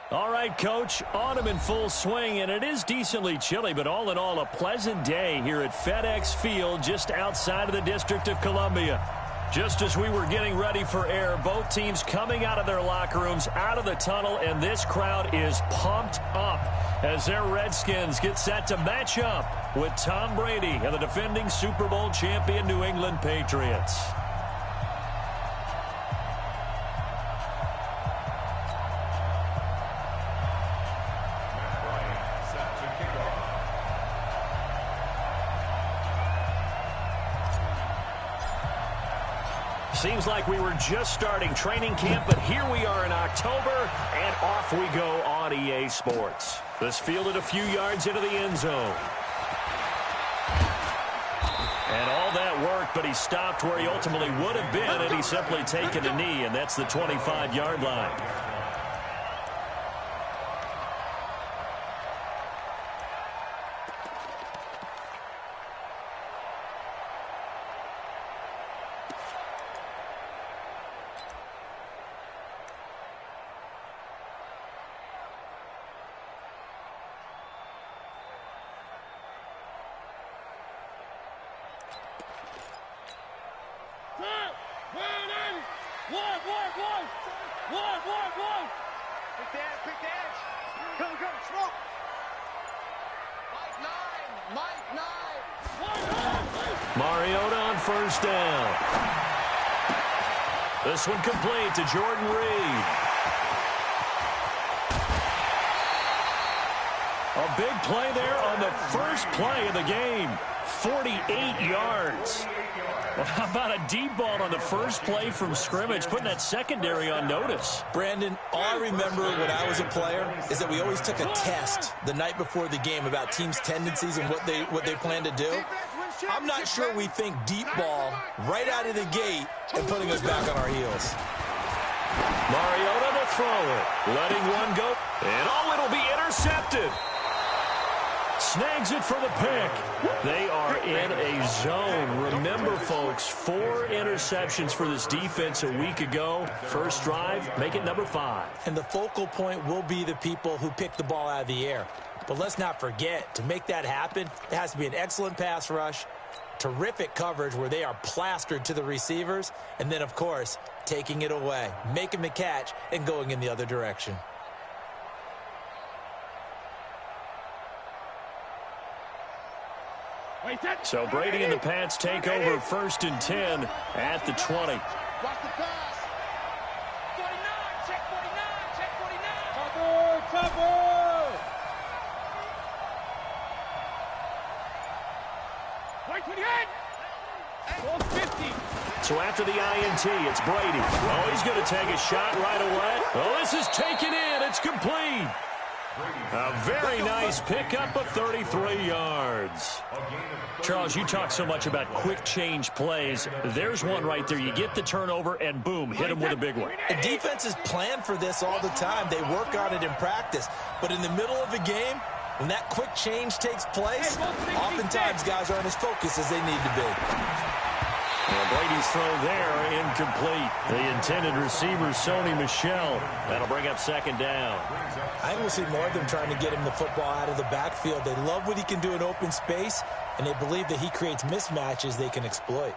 All right, Coach, autumn in full swing, and it is decently chilly, but all in all, a pleasant day here at FedEx Field just outside of the District of Columbia. Just as we were getting ready for air, both teams coming out of their locker rooms, out of the tunnel, and this crowd is pumped up as their Redskins get set to match up with Tom Brady and the defending Super Bowl champion New England Patriots. Seems like we were just starting training camp, but here we are in October, and off we go on EA Sports. This fielded a few yards into the end zone. And all that work, but he stopped where he ultimately would have been, and he's simply taken a knee, and that's the 25-yard line. Mariota on first down. This one complete to Jordan Reed. A big play there on the first play of the game. 48 yards. Well, how about a deep ball on the first play from scrimmage, putting that secondary on notice? Brandon, all I remember when I was a player is that we always took a test the night before the game about teams' tendencies and what they plan to do. I'm not sure we think deep ball right out of the gate and putting us back on our heels. Mariota to throw it. Letting one go. And it'll be intercepted. Snags it for the pick. They are in a zone. Remember, folks, 4 interceptions for this defense a week ago. First drive, make it number 5. And the focal point will be the people who pick the ball out of the air. But let's not forget, to make that happen, there has to be an excellent pass rush, terrific coverage where they are plastered to the receivers, and then, of course, taking it away, making the catch, and going in the other direction. So Brady and the Pats take over 1st and 10 at the 20. Watch the pass. 49, check 49, check 49. Cover. Right 28. 50. So after the INT, it's Brady. Oh, he's going to take a shot right away. Oh, this is taken in. It's complete. A very nice pickup of 33 yards. Charles, you talk so much about quick change plays. There's one right there. You get the turnover, and boom, hit him with a big one. And defenses plan for this all the time. They work on it in practice. But in the middle of a game, when that quick change takes place, oftentimes guys aren't as focused as they need to be. And Brady's throw there, incomplete. The intended receiver, Sony Michel. That'll bring up 2nd down. I think we'll see more of them trying to get him the football out of the backfield. They love what he can do in open space, and they believe that he creates mismatches they can exploit.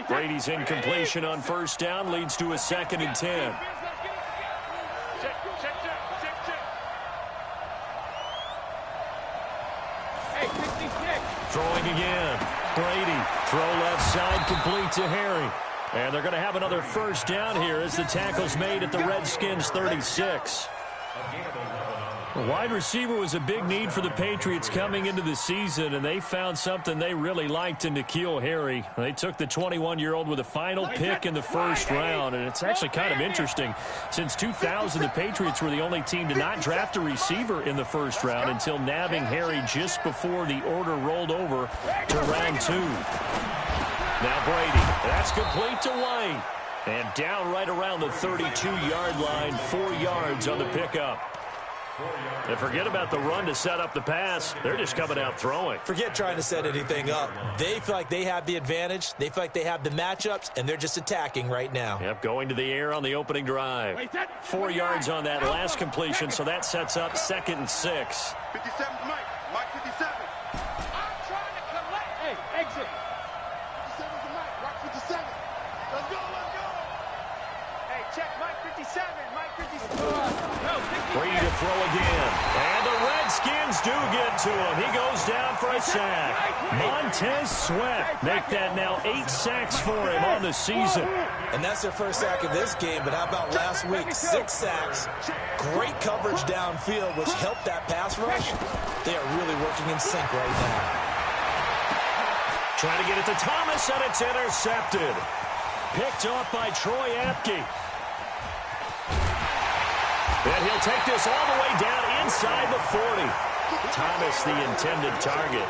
Brady's incompletion on 1st down leads to a 2nd and 10. Throwing again. Brady. Throw left side, complete to Harry. And they're going to have another 1st down here as the tackle's made at the Redskins 36. The wide receiver was a big need for the Patriots coming into the season, and they found something they really liked in N'Keal Harry. They took the 21-year-old with a final pick in the 1st round, and it's actually kind of interesting. Since 2000, the Patriots were the only team to not draft a receiver in the 1st round until nabbing Harry just before the order rolled over to round 2. Now Brady, that's complete to White. And down right around the 32-yard line, 4 yards on the pickup. And forget about the run to set up the pass. They're just coming out throwing. Forget trying to set anything up. They feel like they have the advantage. They feel like they have the matchups, and they're just attacking right now. Yep, going to the air on the opening drive. 4 yards on that last completion, so that sets up 2nd and 6. 57 Mike. Mike 57. I'm trying to collect. Hey, exit. 57 to Mike. Mike 57. Let's go, let's go. Hey, check Mike 57. Mike 57. Brady to throw again. And the Redskins do get to him. He goes down for a sack. Montez Sweat make that now 8 sacks for him on the season. And that's their first sack of this game, but how about last week? 6 sacks. Great coverage downfield, which helped that pass rush. They are really working in sync right now. Trying to get it to Thomas, and it's intercepted. Picked off by Troy Apke. And he'll take this all the way down inside the 40. Thomas, the intended target.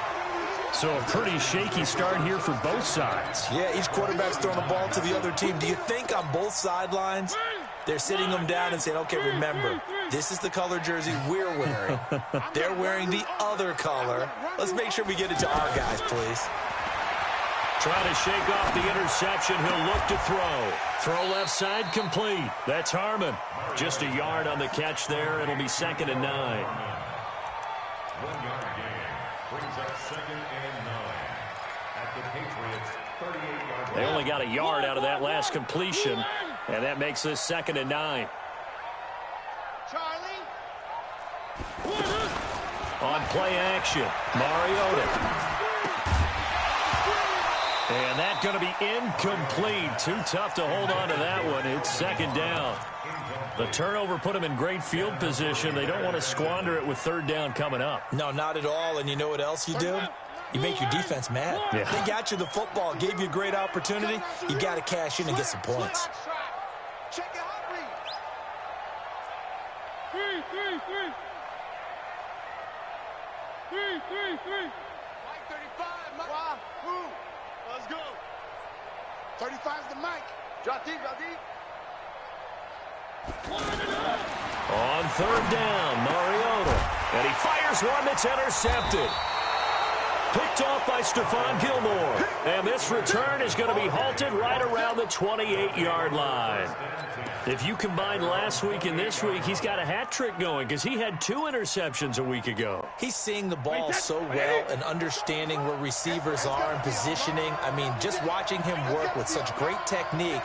So a pretty shaky start here for both sides. Yeah, each quarterback's throwing the ball to the other team. Do you think on both sidelines they're sitting them down and saying, okay, remember, this is the color jersey we're wearing. They're wearing the other color. Let's make sure we get it to our guys, please. Trying to shake off the interception. He'll look to throw. Throw left side complete. That's Harmon. Just a yard on the catch there. It'll be 2nd and 9. 1 yard gain brings up 2nd and 9 at the Patriots 38-yard line. They only got a yard out of that last completion, and that makes this 2nd and 9. Charlie. On play action, Mariota. And that's going to be incomplete. Too tough to hold on to that one. It's 2nd down. The turnover put them in great field position. They don't want to squander it with 3rd down coming up. No, not at all. And you know what else you do? You make your defense mad. Yeah. They got you the football, gave you a great opportunity. You got to cash in and get some points. Check it out, Reed. 3. Mike 35. Mike. Wahoo. Let's go. 35's the Mike. Drop deep, drop deep. On 3rd down, Mariota. And he fires one that's intercepted. Picked off by Stephon Gilmore. And this return is going to be halted right around the 28-yard line. If you combine last week and this week, he's got a hat trick going because he had 2 interceptions a week ago. He's seeing the ball so well and understanding where receivers are and positioning. I mean, just watching him work with such great technique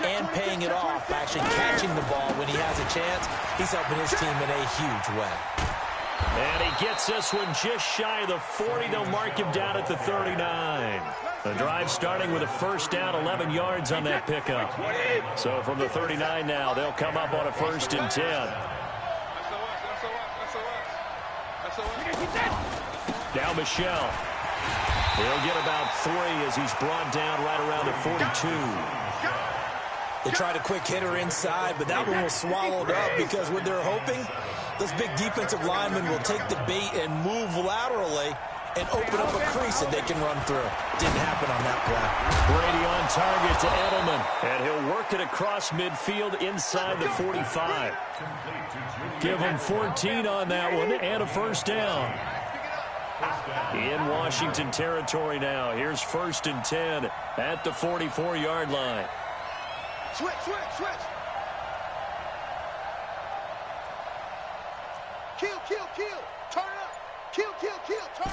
and paying it off by actually catching the ball when he has a chance, he's helping his team in a huge way. And he gets this one just shy of the 40. They'll mark him down at the 39. The drive starting with a 1st down, 11 yards on that pickup. So from the 39 now, they'll come up on a 1st and 10. Now Michelle. He'll get about 3 as he's brought down right around the 42. They tried a quick hitter inside, but that one was swallowed up because what they're hoping, those big defensive linemen will take the bait and move laterally and open up a crease that they can run through. Didn't happen on that play. Brady on target to Edelman, and he'll work it across midfield inside the 45. Give him 14 on that one and a 1st down. In Washington territory now. Here's 1st and 10 at the 44-yard line. Switch. Kill. Turn it up. Kill. Turn it up.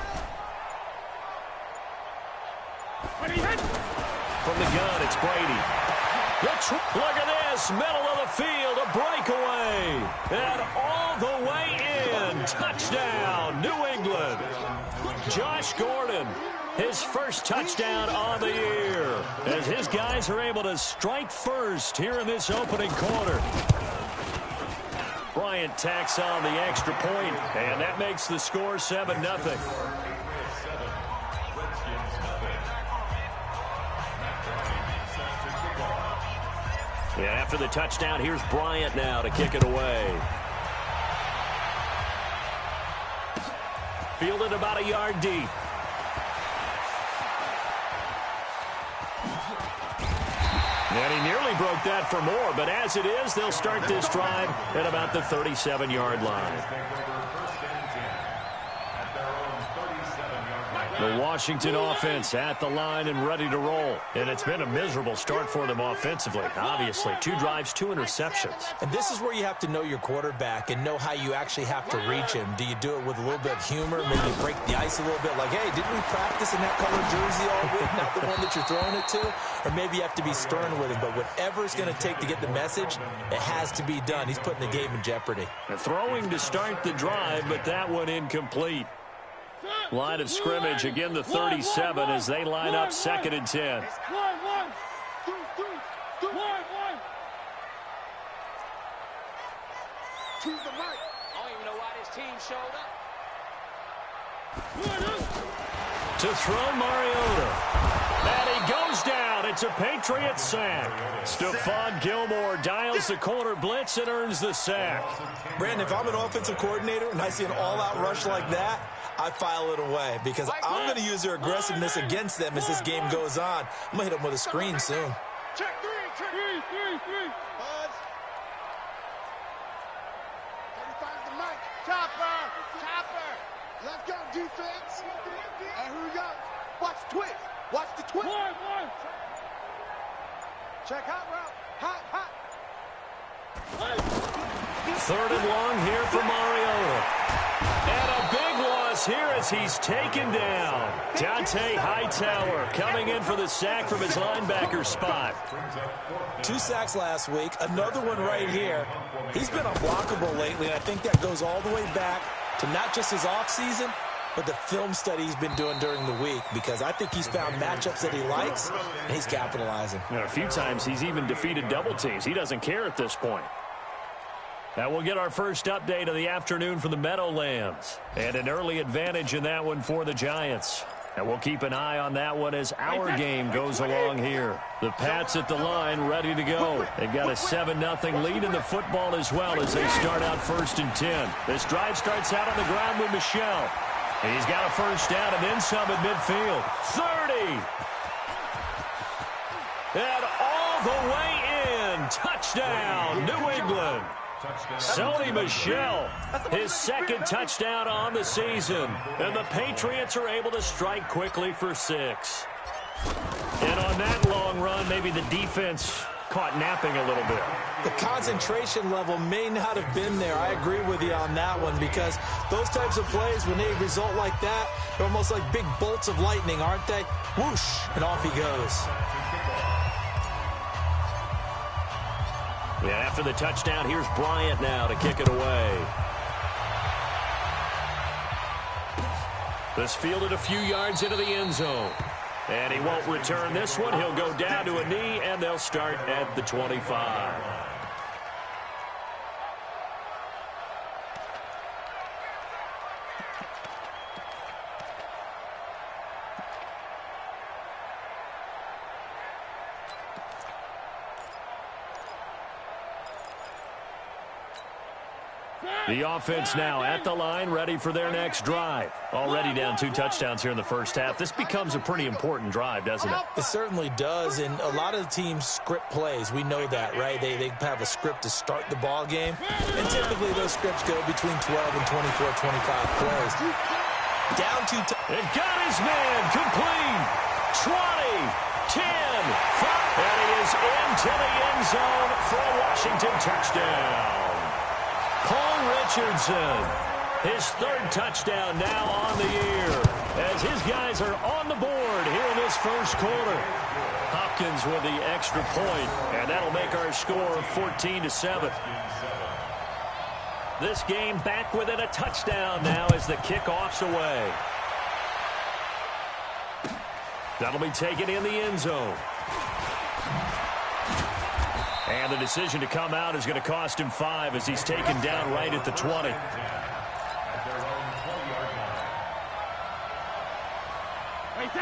From the gun, it's Brady. Look at this. Middle of the field, a breakaway. And all the way in. Touchdown, New England. Josh Gordon, his first touchdown on the year, as his guys are able to strike first here in this opening quarter. Bryant tacks on the extra point, and that makes the score 7-0. And after the touchdown, here's Bryant now to kick it away. Fielded about a yard deep. And he nearly broke that for more, but as it is, they'll start this drive at about the 37-yard line. The Washington offense at the line and ready to roll. And it's been a miserable start for them offensively. Obviously, 2 drives, 2 interceptions. And this is where you have to know your quarterback and know how you actually have to reach him. Do you do it with a little bit of humor, maybe break the ice a little bit, like, hey, didn't we practice in that color jersey all week, not the one that you're throwing it to? Or maybe you have to be stern with him. But whatever it's going to take to get the message, it has to be done. He's putting the game in jeopardy. Throwing to start the drive, but that one incomplete. Line of scrimmage, again the 37 as they line up 2nd and 10. Choose the mic. I don't even know why this team showed up. To throw Mariota. And he goes down. It's a Patriots sack. Stephon Gilmore dials the corner blitz and earns the sack. Brandon, if I'm an offensive coordinator and I see an all-out rush like that, I file it away because I'm going to use their aggressiveness against them as this game goes on. I'm going to hit them with a screen soon. Check 3. Buzz. 35's the mic. Chopper. Let's go, defense. Here we go. Watch the twist. Watch the twist. Check hot route. Hot. 3rd and long here for Mariota. And a big loss here as he's taken down. Dante Hightower coming in for the sack from his linebacker spot. 2 sacks last week, another one right here. He's been unblockable lately, and I think that goes all the way back to not just his offseason, but the film study he's been doing during the week, because I think he's found matchups that he likes, and he's capitalizing. And a few times he's even defeated double teams. He doesn't care at this point. Now we'll get our first update of the afternoon from the Meadowlands. And an early advantage in that one for the Giants. And we'll keep an eye on that one as our game goes along here. The Pats at the line ready to go. They've got a 7-0 lead in the football as well as they start out 1st and 10. This drive starts out on the ground with Michel. He's got a first down and then some at midfield. 30. And all the way in. Touchdown, New England. Sony Michel, his 2nd touchdown on the season. And the Patriots are able to strike quickly for 6. And on that long run, maybe the defense caught napping a little bit. The concentration level may not have been there. I agree with you on that one, because those types of plays, when they result like that, they're almost like big bolts of lightning, aren't they? Whoosh, and off he goes. Yeah, after the touchdown, here's Bryant now to kick it away. This fielded a few yards into the end zone. And he won't return this one. He'll go down to a knee, and they'll start at the 25. The offense now at the line, ready for their next drive. Already down 2 touchdowns here in the first half. This becomes a pretty important drive, doesn't it? It certainly does, and a lot of the teams script plays. We know that, right? They have a script to start the ball game, and typically those scripts go between 12 and 24, 25 plays. Down 2 and got his man complete. 20, 10, 5, and he is into the end zone for a Washington touchdown. Cole Richardson, his 3rd touchdown now on the year, as his guys are on the board here in this first quarter. Hopkins with the extra point, and that'll make our score 14-7. This game back within a touchdown now as the kickoff's away. That'll be taken in the end zone. And the decision to come out is going to cost him 5 as he's taken down right at the 20.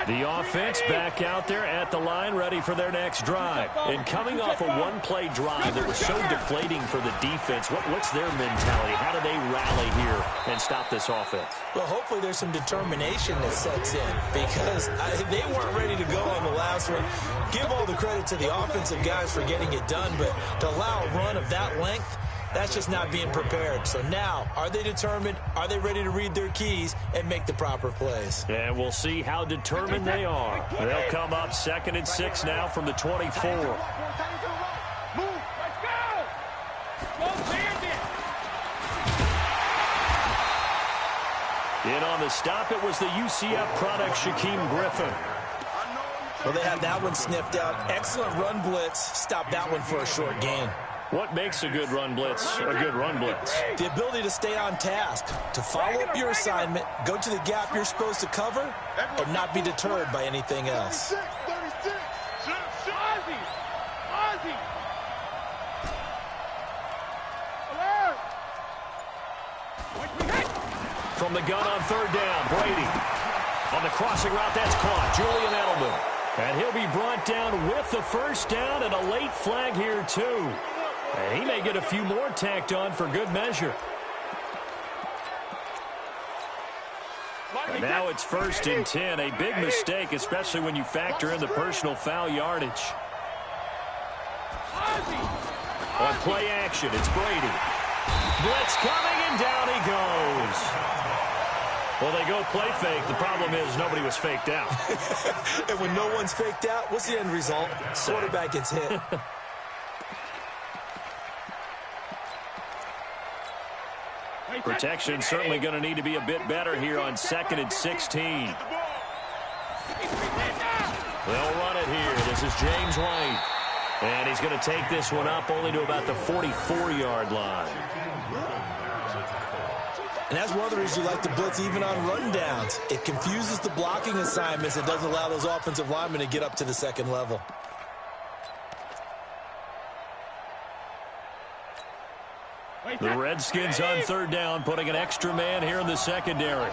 The offense back out there at the line, ready for their next drive. And coming off a one-play drive that was so deflating for the defense, what's their mentality? How do they rally here and stop this offense? Well, hopefully there's some determination that sets in because they weren't ready to go on the last one. Give all the credit to the offensive guys for getting it done, but to allow a run of that length, that's just not being prepared. So now, are they determined? Are they ready to read their keys and make the proper plays? And we'll see how determined they are. They'll come up 2nd and 6 now from the 24. Move. Let's go. In on the stop, it was the UCF product, Shaquem Griffin. Well, they had that one sniffed out. Excellent run blitz. Stop that one for a short gain. What makes a good run blitz a good run blitz? The ability to stay on task, to follow up your assignment, go to the gap you're supposed to cover, and not be deterred by anything else. 36. Ozzy. Alert. From the gun on 3rd down, Brady. On the crossing route, that's caught. Julian Edelman. And he'll be brought down with the 1st down and a late flag here, too. And he may get a few more tacked on for good measure. And now it's 1st and 10. A big mistake, especially when you factor in the personal foul yardage. On play action, it's Brady. Blitz coming, and down he goes. Well, they go play fake. The problem is nobody was faked out. And when no one's faked out, what's the end result? Quarterback gets hit. Protection certainly going to need to be a bit better here on 2nd and 16. They'll run it here. This is James White. And he's going to take this one up only to about the 44-yard line. And that's one of the reasons you like to blitz even on rundowns. It confuses the blocking assignments. It doesn't allow those offensive linemen to get up to the 2nd level. The Redskins on 3rd down, putting an extra man here in the secondary.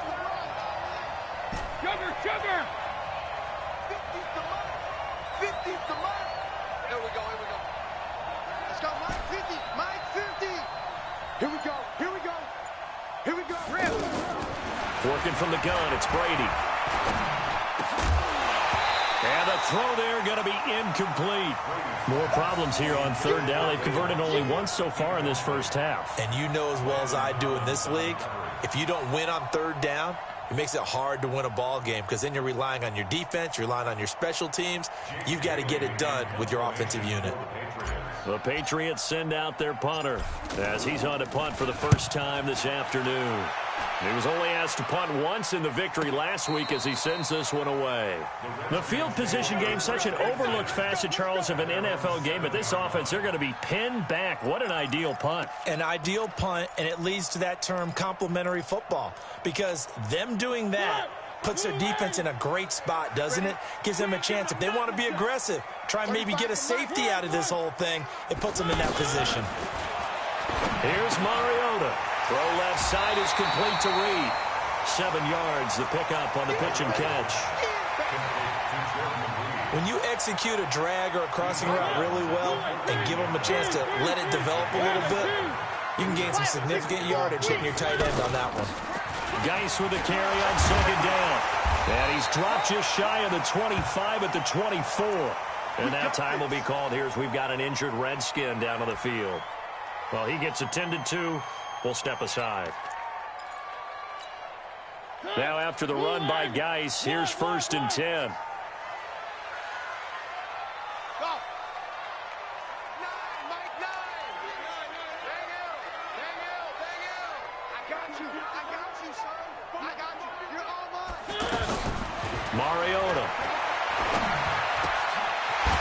Sugar. 50's the mark. Here we go. Let's go, Mike 50. Here we go. Working from the gun, it's Brady. And the throw there going to be incomplete. More problems here on 3rd down. They've converted only once so far in this first half. And you know as well as I do in this league, if you don't win on 3rd down, it makes it hard to win a ball game because then you're relying on your defense, you're relying on your special teams. You've got to get it done with your offensive unit. The Patriots send out their punter as he's on to punt for the first time this afternoon. He was only asked to punt once in the victory last week as he sends this one away. The field position game, such an overlooked facet, Charles, of an NFL game, but this offense, they're going to be pinned back. What an ideal punt. An ideal punt, and it leads to that term complementary football because them doing that puts their defense in a great spot, doesn't it? Gives them a chance. If they want to be aggressive, try and maybe get a safety out of this whole thing, it puts them in that position. Here's Mariota. Throw left side is complete to Reed. 7 yards, the pickup on the pitch and catch. When you execute a drag or a crossing route really well and give them a chance to let it develop a little bit, you can gain some significant yardage hitting your tight end on that one. Geis with the carry on 2nd down. And he's dropped just shy of the 25 at the 24. And that time will be called here as we've got an injured Redskin down on the field. Well, he gets attended to. We'll step aside. Now after the run by Geis, here's 1st and 10. Mariota.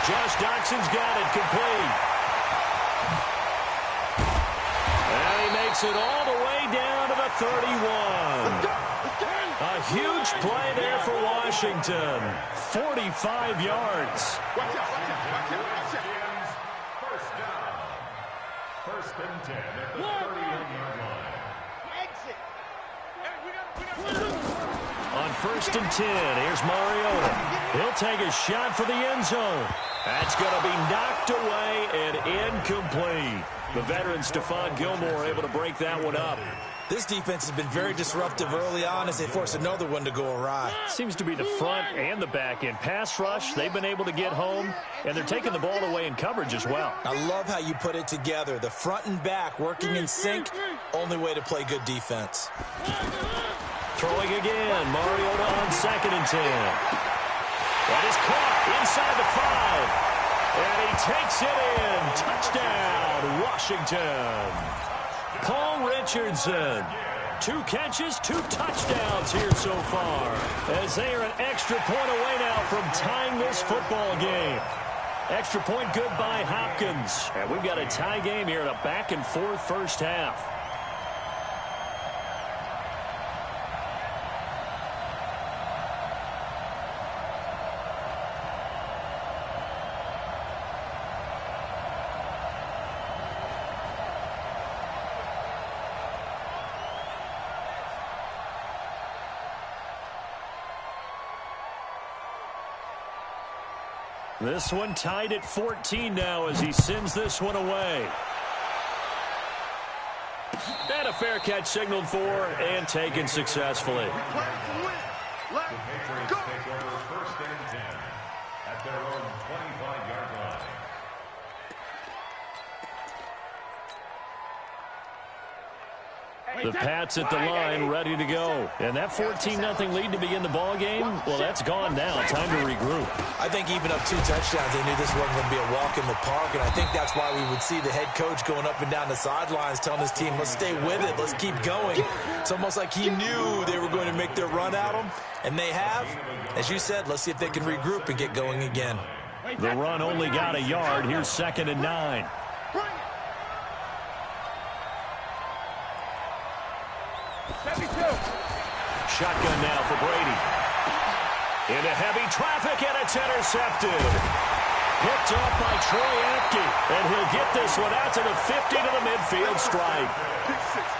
Josh Doxson's got it complete. And he makes it all the way down to the 31. A huge play there for Washington. 45 yards. Watch out. 1st down. 1st and 10 at the 38-yard line. Exit. On 1st and 10. Here's Mariota. He'll take a shot for the end zone. That's going to be knocked away and incomplete. The veteran Stephon Gilmore able to break that one up. This defense has been very disruptive early on as they force another one to go awry. Seems to be the front and the back end. Pass rush, they've been able to get home, and they're taking the ball away in coverage as well. I love how you put it together. The front and back working in sync, only way to play good defense. Throwing again, Mariota on 2nd and 10. That is caught inside the 5. And he takes it in. Touchdown, Washington. Paul Richardson. 2 catches, 2 touchdowns here so far, as they are an extra point away now from tying this football game. Extra point good by Hopkins. And we've got a tie game here in a back-and-forth first half. This one tied at 14 now as he sends this one away. And a fair catch signaled for and taken successfully. The Patriots take over 1st and 10 at their own 25-yard line. The Pats at the line, ready to go. And that 14-0 lead to begin the ball game, well, that's gone now. Time to regroup. I think even up 2 touchdowns, they knew this wasn't going to be a walk in the park, and I think that's why we would see the head coach going up and down the sidelines telling his team, let's stay with it, let's keep going. It's almost like he knew they were going to make their run at him, and they have. As you said, let's see if they can regroup and get going again. The run only got a yard. Here's 2nd and 9. Shotgun now for Brady. Into heavy traffic, and it's intercepted. Picked off by Troy Apke, and he'll get this one out to the 50 to the midfield stripe.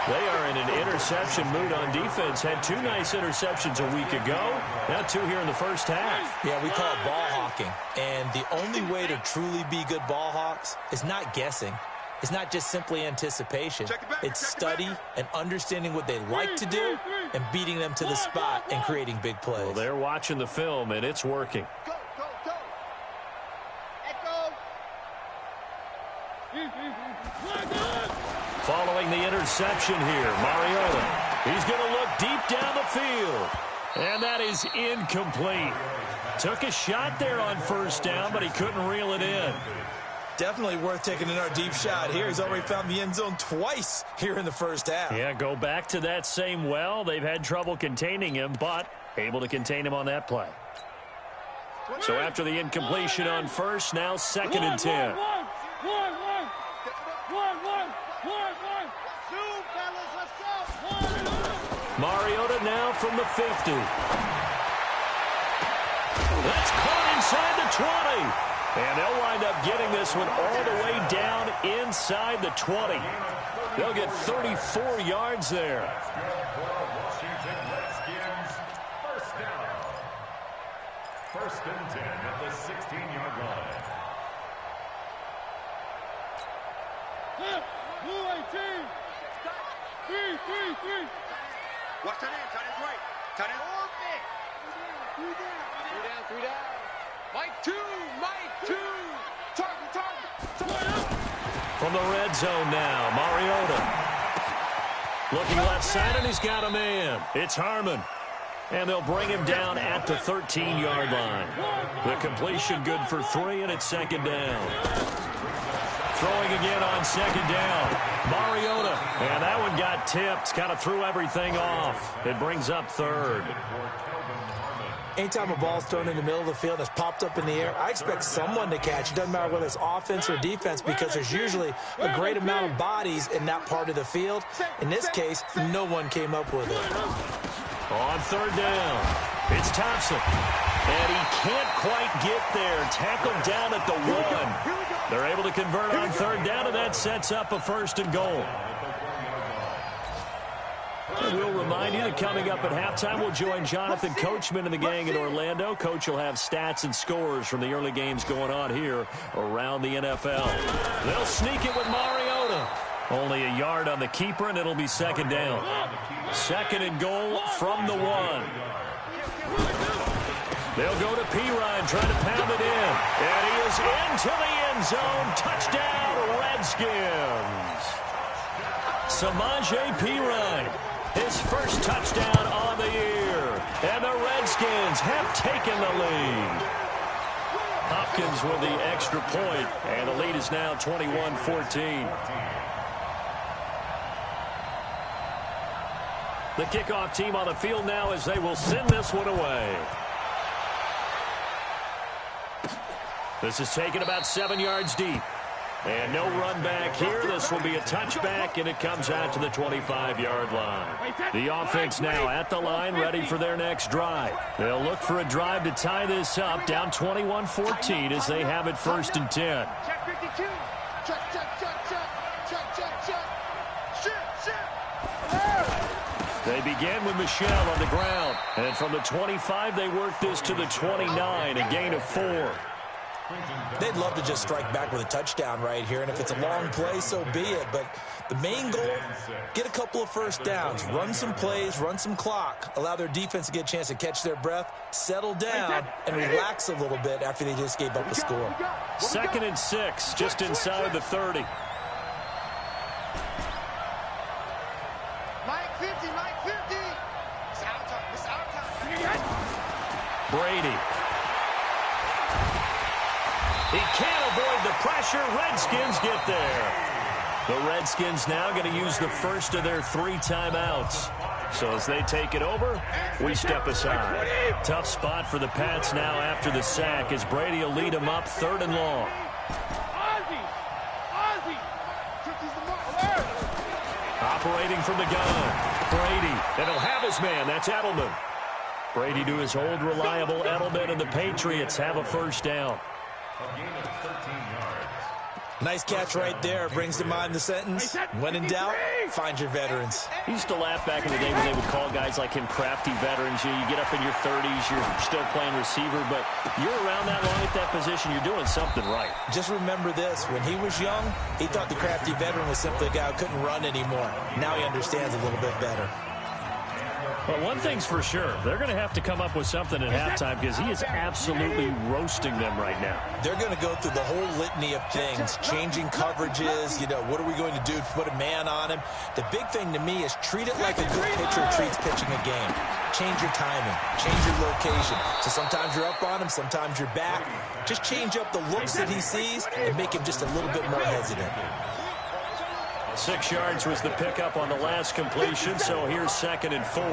They are in an interception mood on defense. Had 2 nice interceptions a week ago. Now 2 here in the first half. Yeah, we call it ball hawking. And the only way to truly be good ball hawks is not guessing. It's not just simply anticipation. It's study and understanding what they like to do and beating them to the spot and creating big plays. Well, they're watching the film, and it's working. Go, go, go. Echo. Following the interception here, Mariota. He's going to look deep down the field. And that is incomplete. Took a shot there on 1st down, but he couldn't reel it in. Definitely worth taking another deep shot here. He's already found the end zone twice here in the first half. Yeah, go back to that same well. They've had trouble containing him, but able to contain him on that play. So after the incompletion on 1st, now 2nd and 10. Mariota now from the 50. That's caught inside the 20. And they'll wind up getting this one all the way down inside the 20. They'll get 34 yards there. Washington Redskins, 1st down. 1st and 10 at the 16-yard line. Watch that in, tight end right. Tight end. 3 down. Mike 2, Mike 2. Target. From the red zone now, Mariota. Looking left side, and he's got a man. It's Harmon. And they'll bring him down at the 13-yard line. The completion good for 3, and it's 2nd down. Throwing again on 2nd down. Mariota. And that one got tipped. Kind of threw everything off. It brings up 3rd. Anytime a ball's thrown in the middle of the field that's popped up in the air, I expect someone to catch. It doesn't matter whether it's offense or defense because there's usually a great amount of bodies in that part of the field. In this case, no one came up with it. On 3rd down, it's Thompson. And he can't quite get there. Tackled down at the 1. They're able to convert on 3rd down, and that sets up a 1st and goal. And we'll remind you that coming up at halftime, we'll join Jonathan Coachman and the gang in Orlando. Coach will have stats and scores from the early games going on here around the NFL. They'll sneak it with Mariota. Only a yard on the keeper, and it'll be second down. Second and goal from the 1. They'll go to Pirine, trying to pound it in. And he is into the end zone. Touchdown, Redskins. Samaje Pirine, his first touchdown on the year. And the Redskins have taken the lead. Hopkins with the extra point, and the lead is now 21-14. The kickoff team on the field now as they will send this one away. This is taken about 7 yards deep. And no run back here. This will be a touchback, and it comes out to the 25-yard line. The offense now at the line, ready for their next drive. They'll look for a drive to tie this up, down 21-14 as they have it first and 10. Check 52. They begin with Michelle on the ground. And from the 25, they work this to the 29, a gain of 4. They'd love to just strike back with a touchdown right here, and if it's a long play, so be it. But the main goal, get a couple of first downs, run some plays, run some clock, allow their defense to get a chance to catch their breath, settle down, and relax a little bit after they just gave up a score. Second and 6, just inside the 30. Mike 50. It's our time. Brady. He can't avoid the pressure. Redskins get there. The Redskins now going to use the first of their 3 timeouts. So as they take it over, we step aside. Tough spot for the Pats now after the sack as Brady will lead them up 3rd and long. Operating from the gun. Brady. And he'll have his man. That's Edelman. Brady to his old reliable Edelman, and the Patriots have a first down. A gain of 13 yards. Nice catch right there. Brings to mind the sentence, when in doubt, find your veterans. He used to laugh back in the day when they would call guys like him crafty veterans. You get up in your 30s, you're still playing receiver, but you're around that long at that position, you're doing something right. Just remember this. When he was young, he thought the crafty veteran was simply a guy who couldn't run anymore. Now he understands a little bit better. Well, one thing's for sure. They're going to have to come up with something at halftime because he is absolutely roasting them right now. They're going to go through the whole litany of things, changing coverages, what are we going to do to put a man on him? The big thing to me is treat it like a good pitcher treats pitching a game. Change your timing, change your location. So sometimes you're up on him, sometimes you're back. Just change up the looks that he sees and make him just a little bit more hesitant. 6 yards was the pickup on the last completion, so here's 2nd and 4.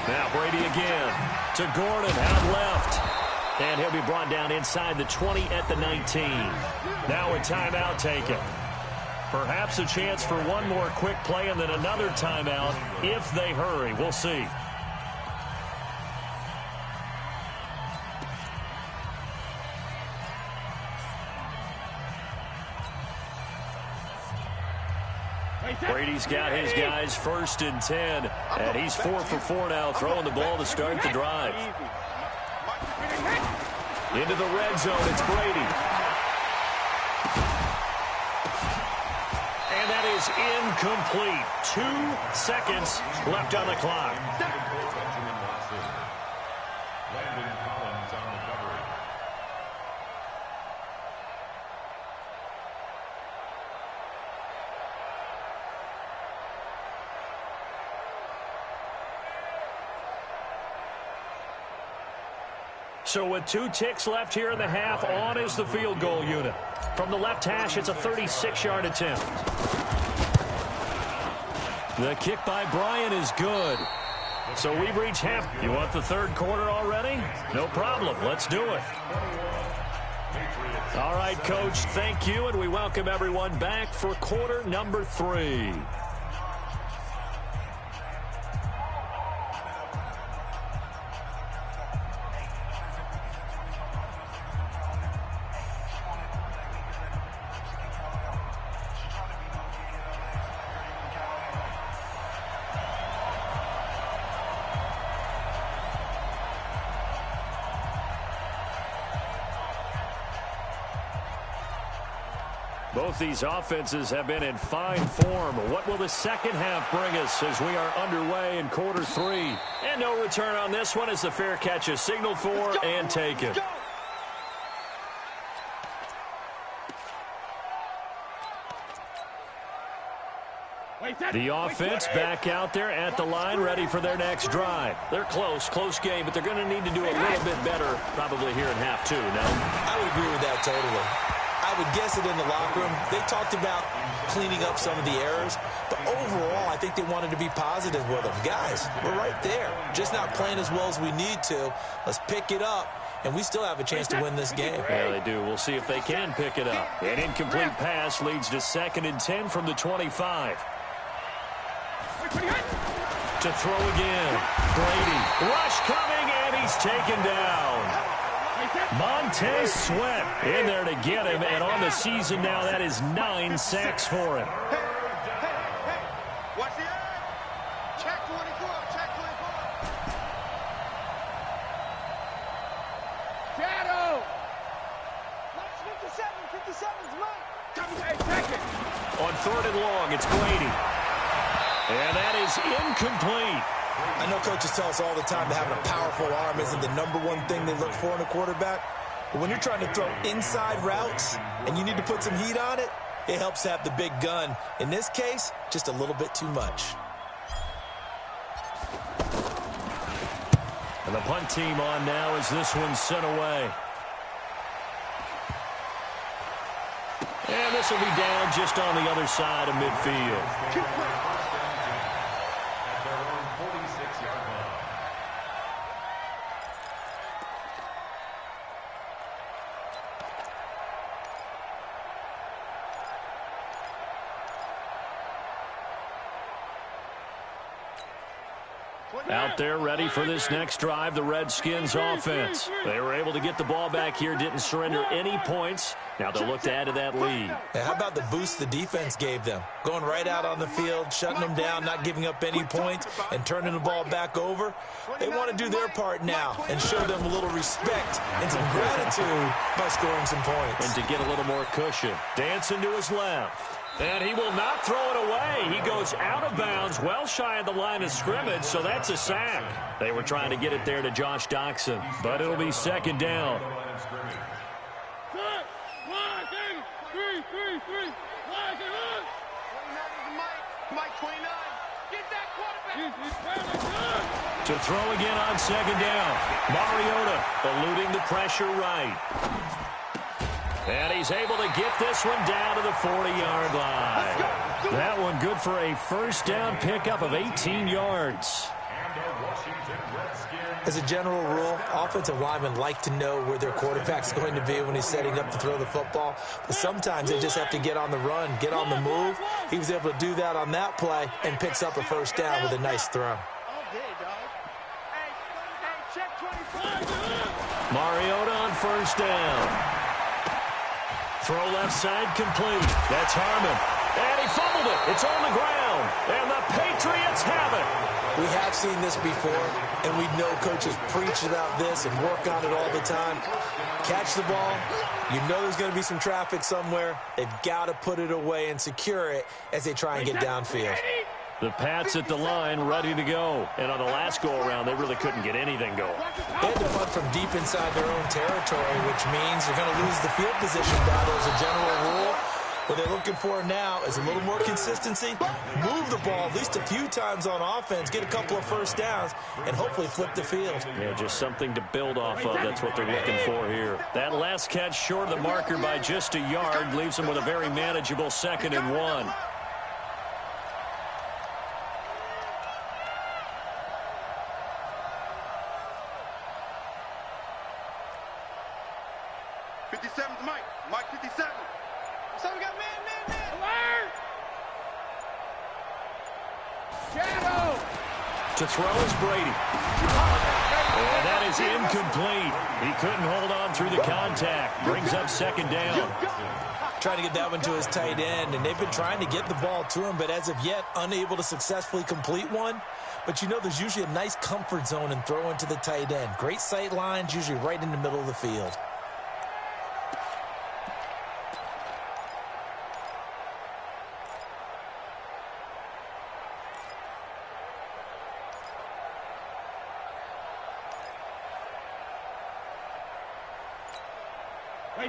Now Brady again to Gordon out left. And he'll be brought down inside the 20 at the 19. Now a timeout taken. Perhaps a chance for one more quick play and then another timeout if they hurry. We'll see. Brady's got his guys 1st and 10, and he's 4 for 4 now, throwing the ball to start the drive. Into the red zone, it's Brady. And that is incomplete. 2 seconds left on the clock. So with 2 ticks left here in the half, on is the field goal unit. From the left hash, it's a 36-yard attempt. The kick by Bryant is good. So we've reached half. You want the 3rd quarter already? No problem. Let's do it. All right, Coach, thank you, and we welcome everyone back for quarter number 3. Both these offenses have been in fine form. What will the second half bring us as we are underway in quarter 3? And no return on this one as the fair catch is signaled for and taken. The offense back out there at the line, ready for their next drive. They're close game, but they're going to need to do a little bit better probably here in half 2, no? I would agree with that totally. I would guess it in the locker room. They talked about cleaning up some of the errors, but overall, I think they wanted to be positive with them. Guys, we're right there. Just not playing as well as we need to. Let's pick it up, and we still have a chance to win this game. Yeah, they do. We'll see if they can pick it up. An incomplete pass leads to 2nd and 10 from the 25. To throw again. Brady. Rush coming, and he's taken down. Montez Sweat in there to get him, and on the season now, that is 9 sacks for him. Hey. Watch the edge. Check 24. Shadow. Watch 57's Mike. Hey, check it. On 3rd and long, it's Brady. And that is incomplete. I know coaches tell us all the time that having a powerful arm isn't the #1 thing they look for in a quarterback. But when you're trying to throw inside routes and you need to put some heat on it, it helps to have the big gun. In this case, just a little bit too much. And the punt team on now as this one's sent away. And this will be down just on the other side of midfield. Out there ready for this next drive, the Redskins offense. They were able to get the ball back here, didn't surrender any points. Now they'll look to add to that lead. And how about the boost the defense gave them? Going right out on the field, shutting them down, not giving up any points, and turning the ball back over. They want to do their part now and show them a little respect and some gratitude by scoring some points. And to get a little more cushion. Dancing to his left. And he will not throw it away. He goes out of bounds, well shy of the line of scrimmage, so that's a sack. They were trying to get it there to Josh Doxson, but it'll be 2nd down. Mike 29. Get that quarterback. To throw again on 2nd down. Mariota eluding the pressure right. And he's able to get this one down to the 40-yard line. That one good for a 1st down pickup of 18 yards. As a general rule, offensive linemen like to know where their quarterback's going to be when he's setting up to throw the football. But sometimes they just have to get on the run, get on the move. He was able to do that on that play and picks up a 1st down with a nice throw. Mariota on 1st down. Throw left side complete. That's Harmon. And he fumbled it. It's on the ground. And the Patriots have it. We have seen this before, and we know coaches preach about this and work on it all the time. Catch the ball. You know there's going to be some traffic somewhere. They've got to put it away and secure it as they try and get downfield. The Pats at the line, ready to go. And on the last go-around, they really couldn't get anything going. They had to punt from deep inside their own territory, which means they're going to lose the field position battle as a general rule. What they're looking for now is a little more consistency, move the ball at least a few times on offense, get a couple of 1st downs, and hopefully flip the field. Yeah, just something to build off of. That's what they're looking for here. That last catch short of the marker by just a yard leaves them with a very manageable 2nd and 1. Mike 57. So we got man. Alert! Shadow! To throw is Brady. And that is incomplete. He couldn't hold on through the contact. Brings up 2nd down. Trying to get that one to his tight end, and they've been trying to get the ball to him, but as of yet, unable to successfully complete one. But you know there's usually a nice comfort zone in throwing to the tight end. Great sight lines, usually right in the middle of the field.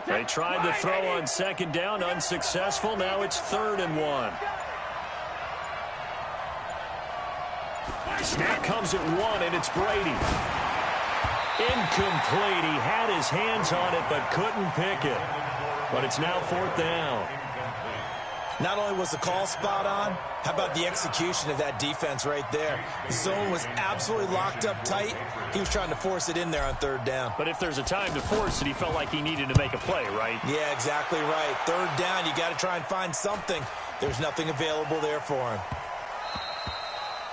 They tried to throw on second down, unsuccessful. Now it's 3rd and 1. Snap comes at 1, and it's Brady. Incomplete. He had his hands on it, but couldn't pick it. But it's now 4th down. Not only was the call spot on, how about the execution of that defense right there? The zone was absolutely locked up tight. He was trying to force it in there on 3rd down. But if there's a time to force it, he felt like he needed to make a play, right? Yeah, exactly right. 3rd down, you got to try and find something. There's nothing available there for him.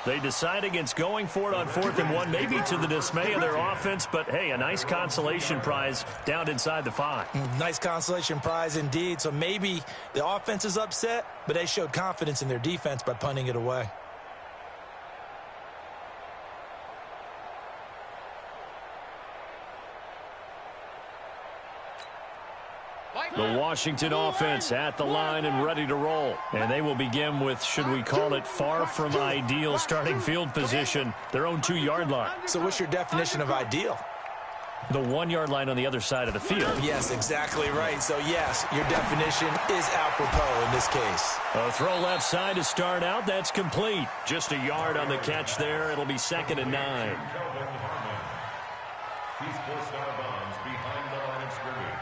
They decide against going for it on 4th and 1, maybe to the dismay of their offense, but hey, a nice consolation prize down inside the 5. Nice consolation prize indeed. So maybe the offense is upset, but they showed confidence in their defense by punting it away. The Washington offense at the line and ready to roll. And they will begin with, should we call it, far from ideal starting field position, their own 2-yard line. So what's your definition of ideal? The 1-yard line on the other side of the field. Yes, exactly right. So, yes, your definition is apropos in this case. A throw left side to start out. That's complete. Just a yard on the catch there. It'll be 2nd and 9. He's forced out of bounds behind the line of scrimmage.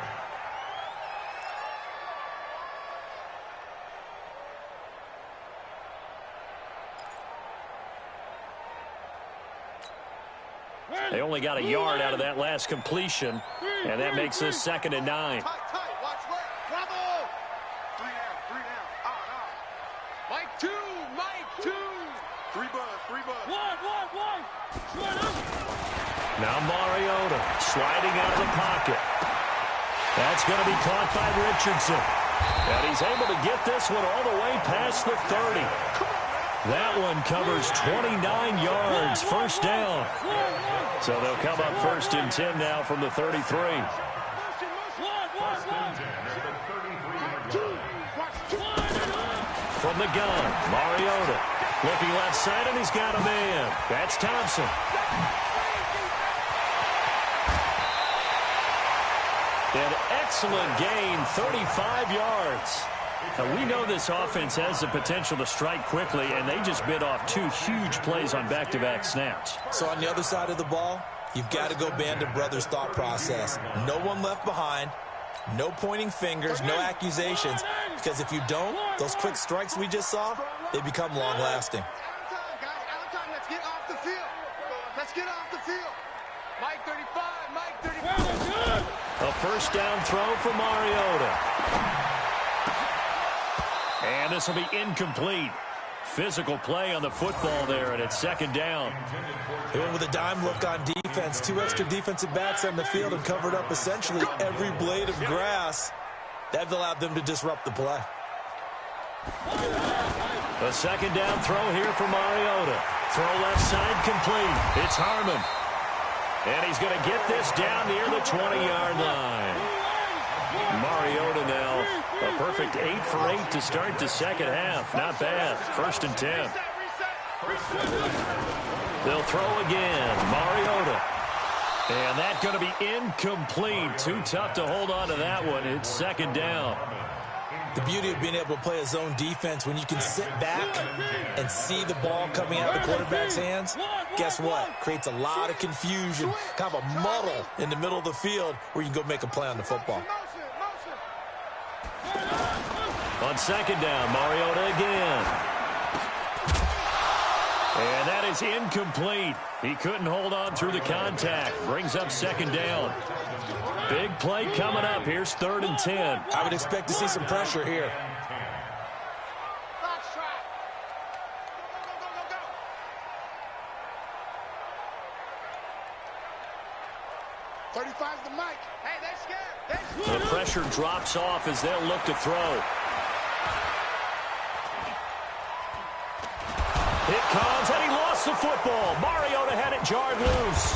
They only got a yard out of that last completion, and that makes this 2nd and 9. Tight, watch right. Bravo. 3 down. Mike 2. 3 buzz. Now Mariota sliding out of the pocket. That's going to be caught by Richardson. And he's able to get this one all the way past the 30. That one covers 29 yards, 1st down. So they'll come up 1st and 10 now from the 33. From the gun, Mariota looking left side, and he's got a man. That's Thompson. An excellent gain, 35 yards. Now, we know this offense has the potential to strike quickly, and they just bit off 2 huge plays on back-to-back snaps. So on the other side of the ball, you've got to go Band of Brothers thought process. No one left behind, no pointing fingers, no accusations, because if you don't, those quick strikes we just saw, they become long-lasting. Out of time. Let's get off the field. Mike 35. A 1st down throw for Mariota. And this will be incomplete. Physical play on the football there, and it's 2nd down. They went with a dime look on defense. 2 extra defensive backs on the field and covered up essentially every blade of grass. That allowed them to disrupt the play. A 2nd down throw here for Mariota. Throw left side complete. It's Harmon. And he's going to get this down near the 20-yard line. Mariota now a perfect 8 for 8 to start the 2nd half. Not bad. 1st and 10. They'll throw again. Mariota. And that's going to be incomplete. Too tough to hold on to that one. It's 2nd down. The beauty of being able to play a zone defense, when you can sit back and see the ball coming out of the quarterback's hands, guess what? Creates a lot of confusion, kind of a muddle in the middle of the field where you can go make a play on the football. On 2nd down, Mariota again. And that is incomplete. He couldn't hold on through the contact. Brings up 2nd down. Big play coming up. Here's 3rd and 10. I would expect to see some pressure here. Go. 35's the mic. Hey, they're scared. The pressure drops off as they'll look to throw. It comes, and he lost the football. Mariota had it jarred loose.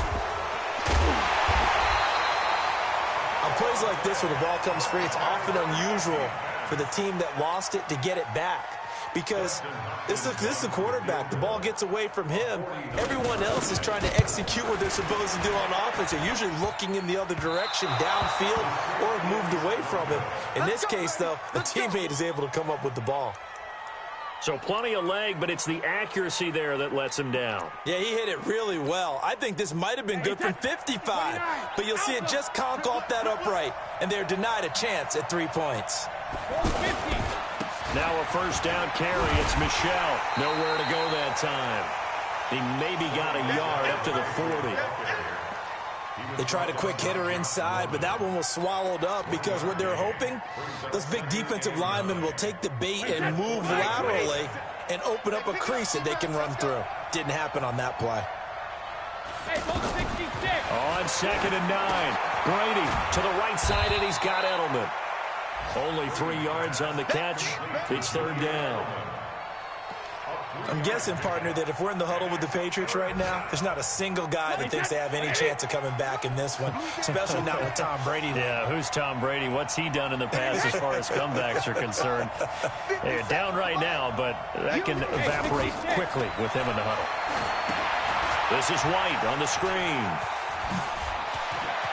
On plays like this where the ball comes free, it's often unusual for the team that lost it to get it back. because this is the quarterback. The ball gets away from him. Everyone else is trying to execute what they're supposed to do on offense. They're usually looking in the other direction, downfield, or have moved away from him. In this case, though, the teammate is able to come up with the ball. So plenty of leg, but it's the accuracy there that lets him down. Yeah, he hit it really well. I think this might have been good from 55, but you'll see it just conk off that upright, and they're denied a chance at 3 points. Now a first down carry. It's Michel. Nowhere to go that time. He maybe got a yard up to the 40. They tried a quick hitter inside, but that one was swallowed up because what they're hoping, those big defensive linemen will take the bait and move laterally and open up a crease that they can run through. Didn't happen on that play. On 2nd and 9. Brady to the right side, and he's got Edelman. Only 3 yards on the catch. It's 3rd down. I'm guessing, partner, that if we're in the huddle with the Patriots right now, there's not a single guy that thinks they have any chance of coming back in this one, especially not with Tom Brady. Yeah, who's Tom Brady? What's he done in the past as far as comebacks are concerned? They're down right now, but that can evaporate quickly with him in the huddle. This is White on the screen.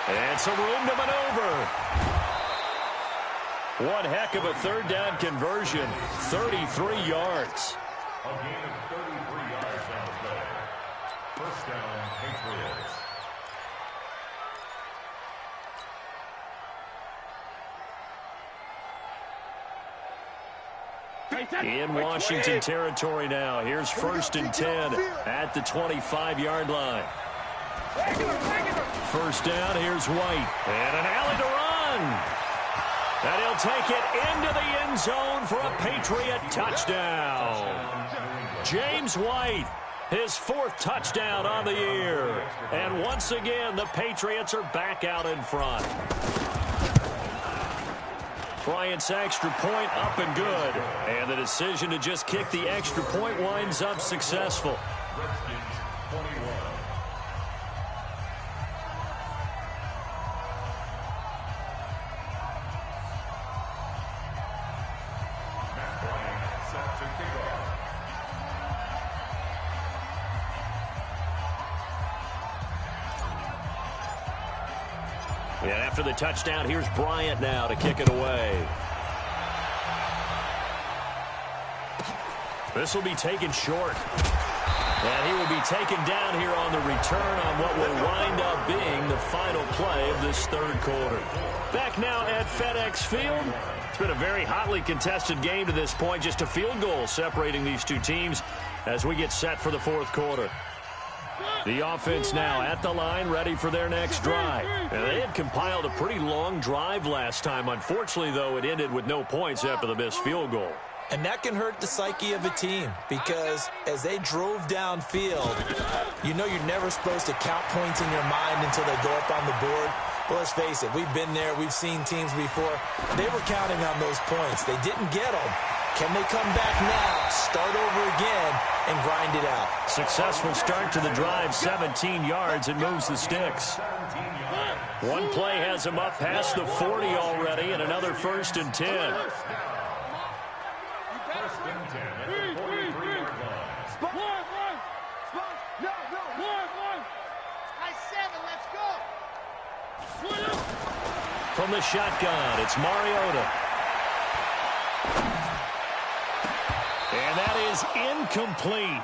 And some room to maneuver. One heck of a 3rd down conversion, 33 yards. A gain of 33 yards on the play. First down, Patriots. In Washington territory now. Here's 1st and 10 at the 25-yard line. First down, here's White. And an alley to run. And he'll take it into the end zone for a Patriot touchdown. James White, his 4th touchdown on the year. And once again, the Patriots are back out in front. Bryant's extra point up and good. And the decision to just kick the extra point winds up successful. Redskins 21. And after the touchdown, here's Bryant now to kick it away. This will be taken short. And he will be taken down here on the return on what will wind up being the final play of this 3rd quarter. Back now at FedEx Field. It's been a very hotly contested game to this point. Just a field goal separating these two teams as we get set for the 4th quarter. The offense now at the line, ready for their next drive. And they had compiled a pretty long drive last time. Unfortunately, though, it ended with no points after the missed field goal. And that can hurt the psyche of a team because as they drove downfield, you know you're never supposed to count points in your mind until they go up on the board. But let's face it, we've been there. We've seen teams before. They were counting on those points. They didn't get them. Can they come back now, start over again, and grind it out? Successful start to the drive, 17 yards, and moves the sticks. One play has him up past the 40 already, and another 1st and 10. 1st and 10 at the 43-yard line. From the shotgun, it's Mariota. And that is incomplete.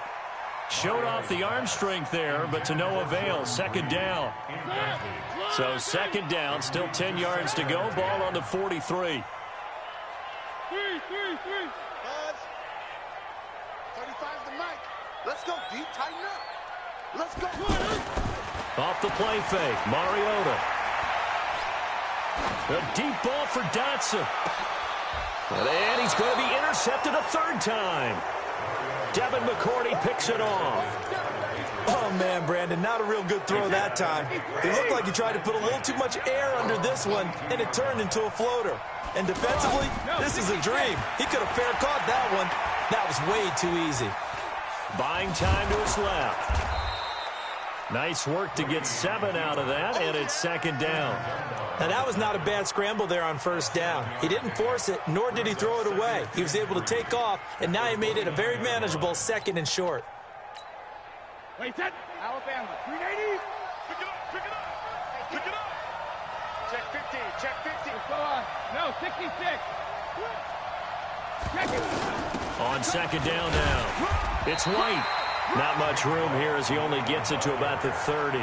Showed off the arm strength there, but to no avail. 2nd down. So 2nd down, still 10 yards to go. Ball on the 43. 35's the mic. Let's go, D. Tighten up. Let's go. Off the play fake, Mariota. A deep ball for Dotson. And he's going to be intercepted a 3rd time. Devin McCourty picks it off. Oh, man, Brandon, not a real good throw that time. It looked like he tried to put a little too much air under this one, and it turned into a floater. And defensively, this is a dream. He could have fair caught that one. That was way too easy. Buying time to his left. Nice work to get 7 out of that, and it's second down. Now, that was not a bad scramble there on first down. He didn't force it, nor did he throw it away. He was able to take off, and now he made it a very manageable second and short. Wait, set. Alabama, 380. Pick it up, pick it up. Pick it up. Check 50, check 50. Go on. No, 66. Check it. On second down now, it's White. Not much room here as he only gets it to about the 30.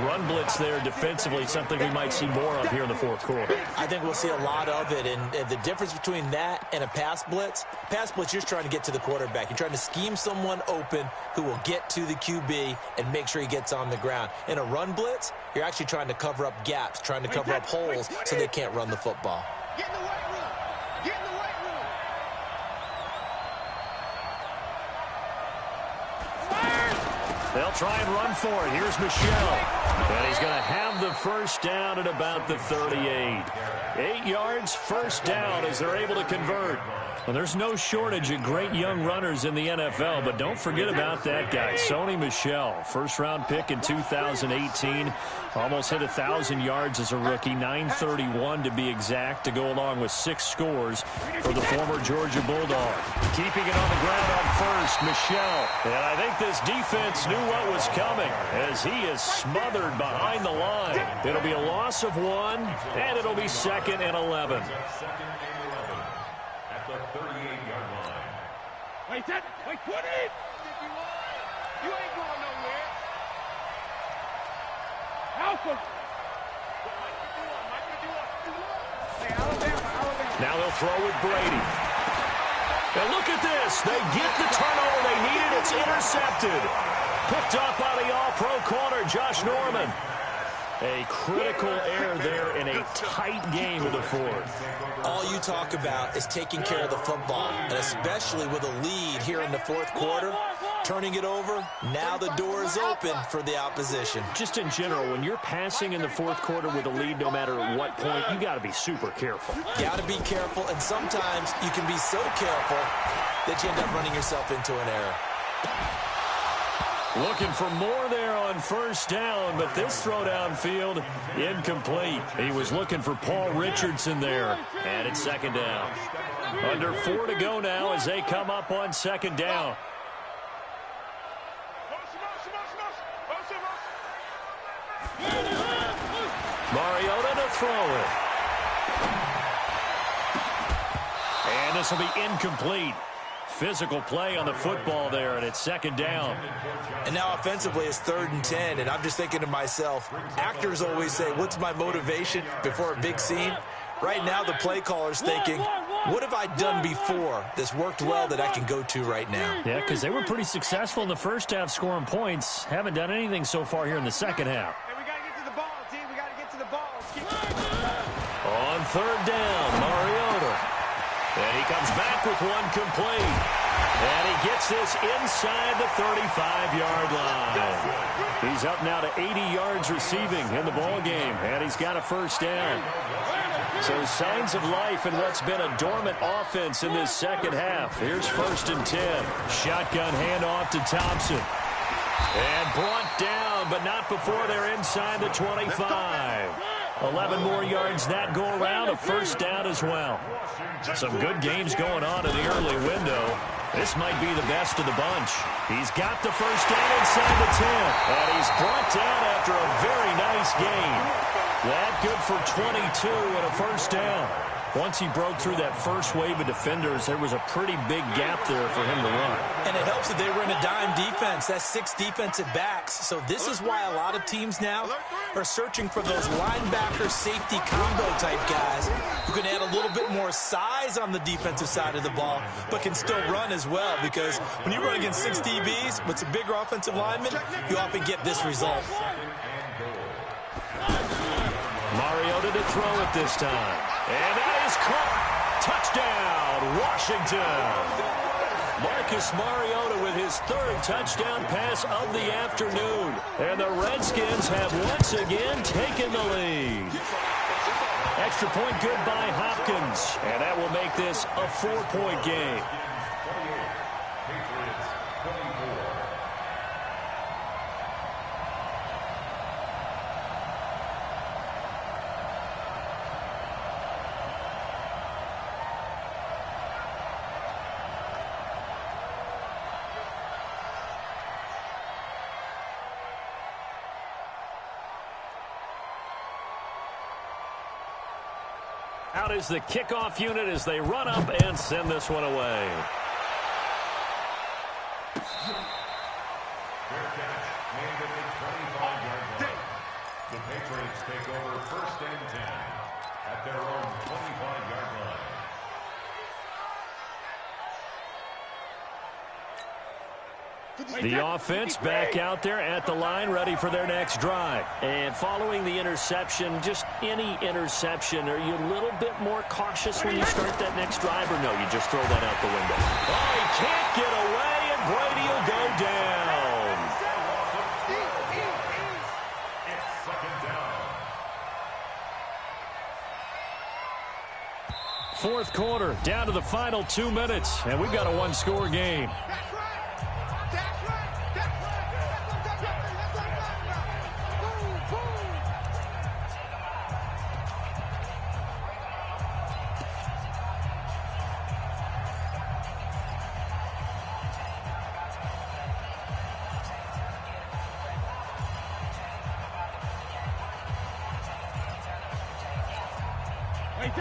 Run blitz there defensively, something we might see more of here in the fourth quarter. I think we'll see a lot of it, and the difference between that and a pass blitz, you're just trying to get to the quarterback. You're trying to scheme someone open who will get to the QB and make sure he gets on the ground. In a run blitz, you're actually trying to cover up gaps, trying to cover up holes so they can't run the football. Get in the weight room. Get in the weight room. They'll try and run for it. Here's Michelle. And he's going to have the first down at about the 38. 8 yards, first down as they're able to convert. Well, there's no shortage of great young runners in the NFL, but don't forget about that guy, Sony Michel. First-round pick in 2018. Almost hit 1,000 yards as a rookie, 931 to be exact, to go along with 6 scores for the former Georgia Bulldog. Keeping it on the ground on first, Michel. And I think this defense knew what was coming as he is smothered behind the line. It'll be a loss of 1, and it'll be 2nd and 11. Wait, set. Wait, put it. You ain't going nowhere. Alpha. Hey, Alabama. Now they'll throw with Brady. And look at this. They get the turnover they needed. It's intercepted. Picked up by the all-pro corner, Josh Norman. A critical error there in a tight game in the fourth. All you talk about is taking care of the football, and especially with a lead here in the fourth quarter, turning it over, now the door is open for the opposition. Just in general, when you're passing in the fourth quarter with a lead, no matter at what point, you got to be super careful. Got to be careful, and sometimes you can be so careful that you end up running yourself into an error. Looking for more there on first down, but this throw downfield, incomplete. He was looking for Paul Richardson there, and it's second down. Under 4 to go now as they come up on second down. Mariota to throw it. And this will be incomplete. Physical play on the football there, and it's second down. And now offensively it's 3rd and 10, and I'm just thinking to myself, actors always say, what's my motivation before a big scene? Right now the play caller's thinking, what have I done before that's worked well that I can go to right now? Yeah, because they were pretty successful in the first half scoring points. Haven't done anything so far here in the second half. Hey, we got to get to the ball, team. We got to get to the ball. On 3rd down, Mariota. And he comes back with one complete. And he gets this inside the 35-yard line. He's up now to 80 yards receiving in the ball game, and he's got a first down. So signs of life in what's been a dormant offense in this second half. Here's 1st and 10. Shotgun handoff to Thompson. And brought down, but not before they're inside the 25. 11 more yards that go around, a first down as well. Some good games going on in the early window. This might be the best of the bunch. He's got the first down inside the 10. And he's brought down after a very nice game. That good for 22 and a first down. Once he broke through that first wave of defenders, there was a pretty big gap there for him to run. And it helps that they were in a dime defense. That's 6 defensive backs. So this is why a lot of teams now are searching for those linebacker safety combo type guys who can add a little bit more size on the defensive side of the ball, but can still run as well. Because when you run against 6 DBs with some bigger offensive linemen, you often get this result. Mariota to throw it this time. And that is caught. Touchdown, Washington. Marcus Mariota with his 3rd touchdown pass of the afternoon. And the Redskins have once again taken the lead. Extra point good by Hopkins. And that will make this a 4-point game. Out is the kickoff unit as they run up and send this one away. Fair catch, made at the 25-yard line. The Patriots take over 1st and 10 at their own 25-yard line. The offense back out there at the line, ready for their next drive. And following the interception, just any interception, are you a little bit more cautious when you start that next drive, or no, you just throw that out the window? Oh, he can't get away, and Brady will go down. It's 2nd down. Fourth quarter, down to the final 2 minutes, and we've got a one-score game.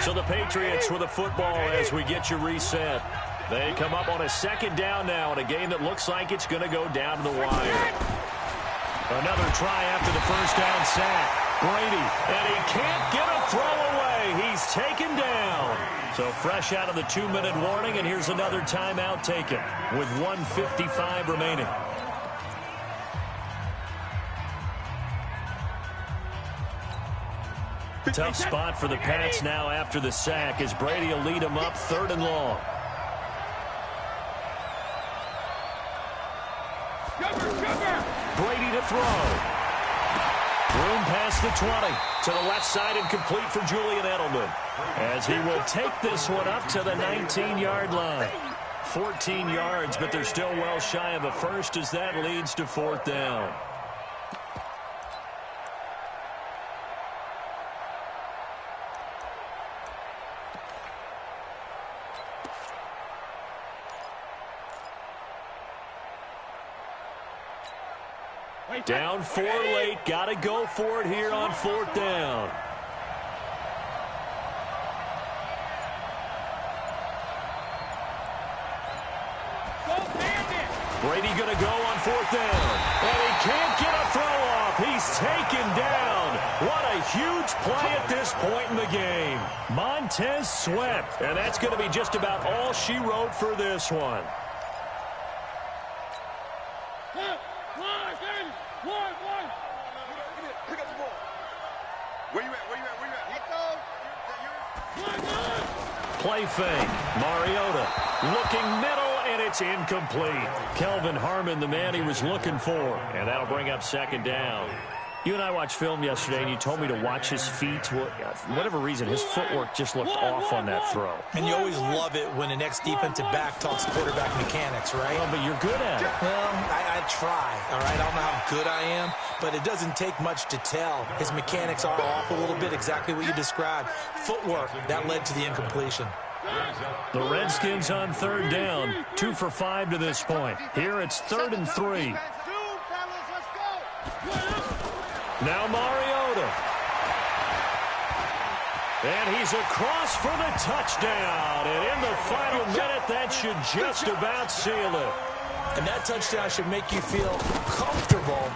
So the Patriots with the football as we get you reset. They come up on a 2nd down now in a game that looks like it's going to go down to the wire. Another try after the 1st down sack. Brady, and he can't get a throw away. He's taken down. So fresh out of the 2-minute warning, and here's another timeout taken with 1:55 remaining. Tough spot for the Pats now after the sack as Brady will lead them up 3rd and long. Brady to throw. Room past the 20. To the left side and complete for Julian Edelman. As he will take this one up to the 19-yard line. 14 yards, but they're still well shy of a first as that leads to 4th down. Down 4 late. Got to go for it here on 4th down. Brady going to go on 4th down. And he can't get a throw off. He's taken down. What a huge play at this point in the game. Montez Sweat. And that's going to be just about all she wrote for this one. Play fake. Mariota looking middle, and it's incomplete. Kelvin Harmon, the man he was looking for. And that'll bring up 2nd down. You and I watched film yesterday, and you told me to watch his feet. For whatever reason, his footwork just looked off on that throw. And you always love it when an ex-defensive back talks quarterback mechanics, right? Well, but you're good at it. Well, I try, all right? I don't know how good I am, but it doesn't take much to tell. His mechanics are off a little bit, exactly what you described. Footwork, that led to the incompletion. The Redskins on 3rd down, 2 for 5 to this point. Here it's 3rd and 3. Now Mariota. And he's across for the touchdown. And in the final minute, that should just about seal it. And that touchdown should make you feel comfortable.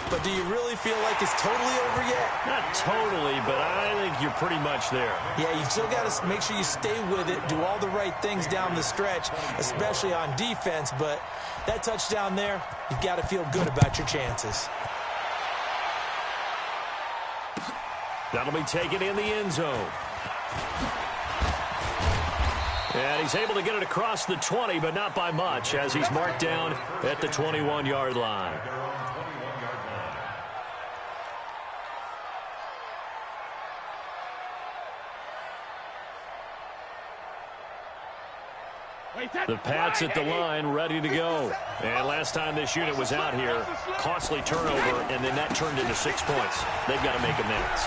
But do you really feel like it's totally over yet? Not totally, but I think you're pretty much there. Yeah, you still got to make sure you stay with it, do all the right things down the stretch, especially on defense. But that touchdown there, you've got to feel good about your chances. That'll be taken in the end zone. And he's able to get it across the 20, but not by much, as he's marked down at the 21-yard line. The Pats at the line, ready to go. And last time this unit was out here, costly turnover, and then that turned into 6 points. They've got to make amends.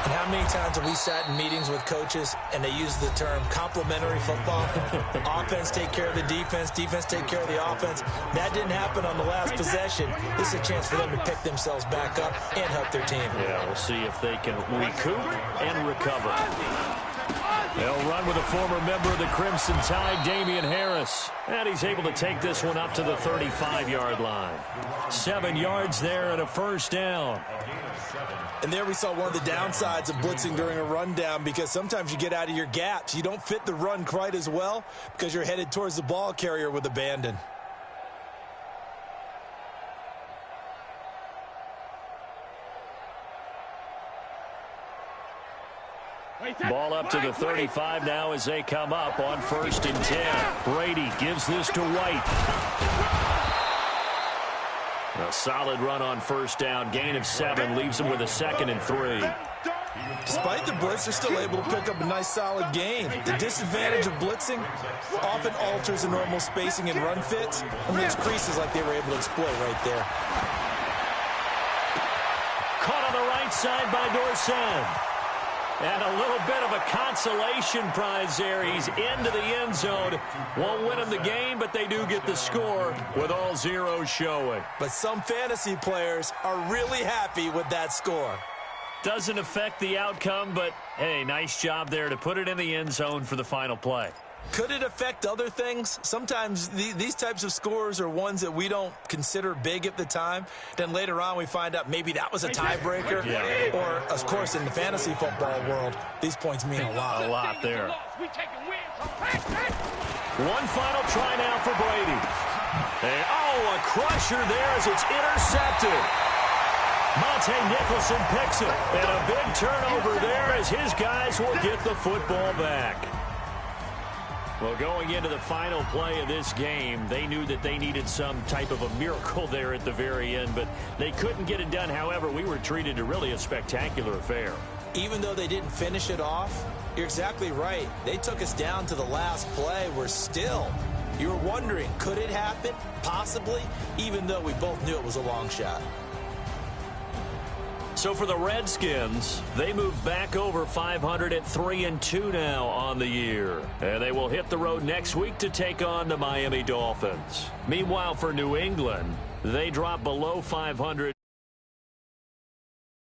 And how many times have we sat in meetings with coaches and they use the term complementary football? Offense take care of the defense, defense take care of the offense. That didn't happen on the last possession. This is a chance for them to pick themselves back up and help their team. Yeah, we'll see if they can recoup and recover. They'll run with a former member of the Crimson Tide, Damian Harris. And he's able to take this one up to the 35-yard line. 7 yards there and a first down. And there we saw one of the downsides of blitzing during a rundown, because sometimes you get out of your gaps. You don't fit the run quite as well because you're headed towards the ball carrier with abandon. Ball up to the 35 now as they come up on 1st and 10. Brady gives this to White. A solid run on 1st down. Gain of 7 leaves them with a 2nd and 3. Despite the blitz, they're still able to pick up a nice solid gain. The disadvantage of blitzing often alters the normal spacing and run fits and leaves creases like they were able to exploit right there. Caught on the right side by Dorsett. And a little bit of a consolation prize there. He's into the end zone. Won't win him the game, but they do get the score with all zeros showing. But some fantasy players are really happy with that score. Doesn't affect the outcome, but, hey, nice job there to put it in the end zone for the final play. Could it affect other things? Sometimes these types of scores are ones that we don't consider big at the time. Then later on we find out maybe that was a tiebreaker. Yeah. Or, of course, in the fantasy football world, these points mean a lot. A lot there. One final try now for Brady. And, a crusher there as it's intercepted. Monte Nicholson picks it. And a big turnover there as his guys will get the football back. Well, going into the final play of this game, they knew that they needed some type of a miracle there at the very end, but they couldn't get it done. However, we were treated to really a spectacular affair. Even though they didn't finish it off, you're exactly right. They took us down to the last play. We're still, you were wondering, could it happen? Possibly, even though we both knew it was a long shot. So for the Redskins, they move back over 500 at 3-2 now on the year. And they will hit the road next week to take on the Miami Dolphins. Meanwhile, for New England, they drop below 500.